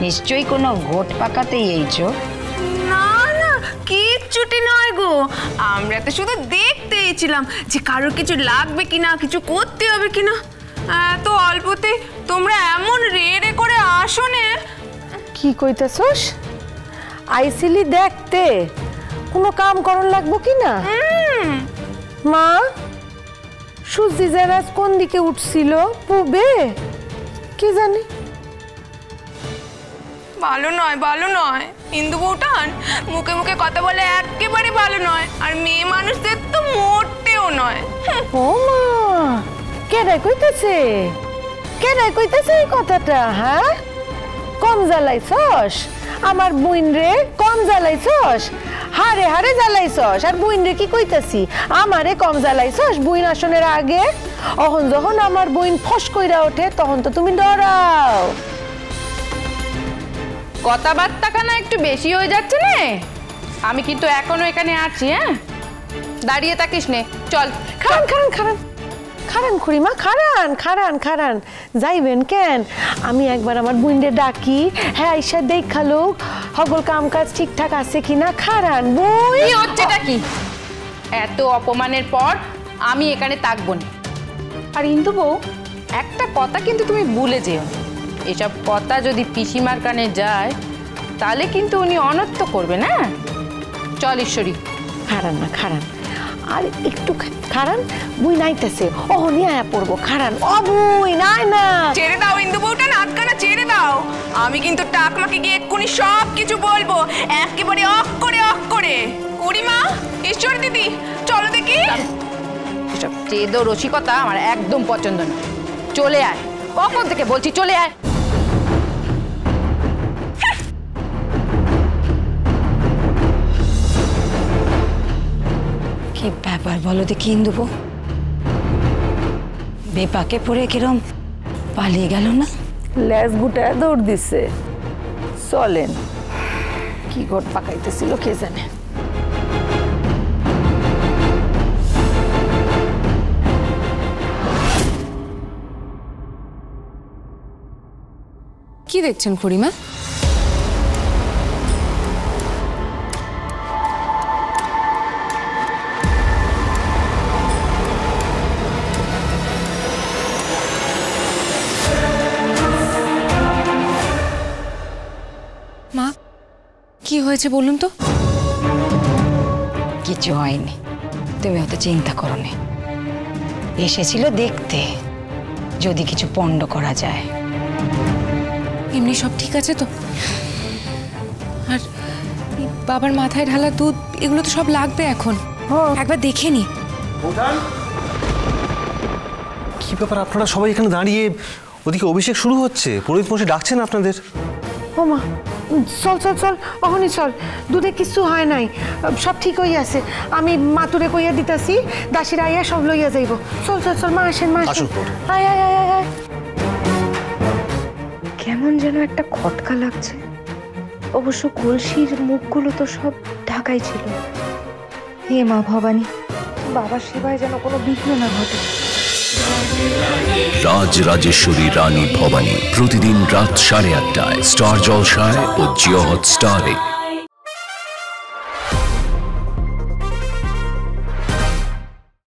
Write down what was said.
নিশ্চয়ই কোনো গোট পাকাতেই এইছো। না না, কিচ্ছুটি নয় গো, আমরা তো শুধু দেখতে এসেছিলাম যে কারোর কিছু লাগবে কিনা, কিছু করতে হবে কিনা। এত অল্পতে তোমরা এমন রে করে আসো নে। কি কইতেছস? আইছিলি দেখতে কোনো কাম করন লাগবো কিনা? মা, সূর্যি জারাজ কোন দিকে উঠছিল? পূবে? কি জানি। ভালো নয়, ভালো নয়। হিন্দু বউটান মুখে মুখে কথা বলে একেবারে ভালো নয়, আর মেয়ে মানুষদের তো মোটেও নয়। ও মা, কেডাই কইতেছে? কেডাই কইতেছে এই কথাটা? হ্যাঁ, কম জ্বালাইছস আমার বুইন রে, কম জ্বালাইছস, হারে হারে জ্বালাইছস। আর বুইন রে কি কইতাছি, আমারে কম জ্বালাইছস বুইন আসনের আগে। অহন যখন আমার বুইন ফস কইরা ওঠে তখন তো তুমি ডরাও। কথাবার্তা খানা একটু বেশি হয়ে যাচ্ছে না? আমি কিন্তু এখনো এখানে আছি। হ্যাঁ, দাঁড়িয়ে থাকিস নে, চল। খারান খারান খারান খারান খুড়িমা, খারান খারান খারান। যাইবেন কেন? আমি একবার আমার বুইন্ডে ডাকি, হ্যাঁ আইসা দেখালো হগল কাম কাজ ঠিকঠাক আছে কিনা। খারান বই। কি হচ্ছেটা কি? এত অপমানের পর আমি এখানে থাকবো না। আর ইন্দু বউ, একটা কথা কিন্তু তুমি ভুলে যেও, এসব কথা যদি পিসিমার কানে যায় তাহলে কিন্তু উনি অনর্থ করবে না। চল ঈশ্বরী। খারান না খারান, আর একটু খারান। বুই নাইতেছে, ও নিয়ে আয়া পড়বো। খারান, ও বুই নাই না। ছেড়ে দাও ইন্দু বউটা, নাটকানা ছেড়ে দাও। আমি কিন্তু টাকমাকে গিয়ে এক্ষুনি সব কিছু বলবো, একেবারে অফ করে অফ করে। কুড়িমা, ঈশ্বর দিদি, চলো দেখি। এসব চেদো রসিকতা আমার একদম পছন্দ না। চলে আয়, কখন থেকে বলছি চলে আয়। কি ব্যাপার বলো দেখি ইন্দুবু, বেপাকে পড়ে কিরম পালিয়ে গেল না? লেজ গুটায় দৌড় দিছে। চলেন, কি গোট পাকাইতেছিল কে জানে। কি দেখছেন খুড়িমা? মা, কি হয়েছে বলুন তো? কিছু হয়নি, তুমি অত চিন্তা করো না। এসেছিল দেখতে যদি কিছু পণ্ড করা যায়। এমনি সব ঠিক আছে তো? আর বাবার মাথায় ঢালা দুধ এগুলো তো সব লাগবে এখন, একবার দেখে নি। কি ব্যাপার, আপনারা সবাই এখানে দাঁড়িয়ে? ওদিকে অভিষেক শুরু হচ্ছে, পুরোহিত মশাই ডাকছেন আপনাদের। ও মা, চল চল চল, অহনি চল। দুধে কিছু হয় নাই, সব ঠিক হয়ে আছে। আমি মাতুরে কইয়া দিতাছি, দাসীরা আইয়া সব লইয়া যাইব। চল চল চল, মা আসেন, মা আসেন। আয় আয় আয় আয়। কেমন যেন একটা খটকা লাগছে। অবশ্য কলসির মুখগুলো তো সব ঢাকাই ছিল। হে মা ভবানী, বাবার সেবায় যেন কোনো বিঘ্ন না ঘটে। রাজ রাজেশ্বরী রানী ভবানী প্রতিদিন রাত 8:30টায় স্টার জলসায় ও জিও হটস্টারে।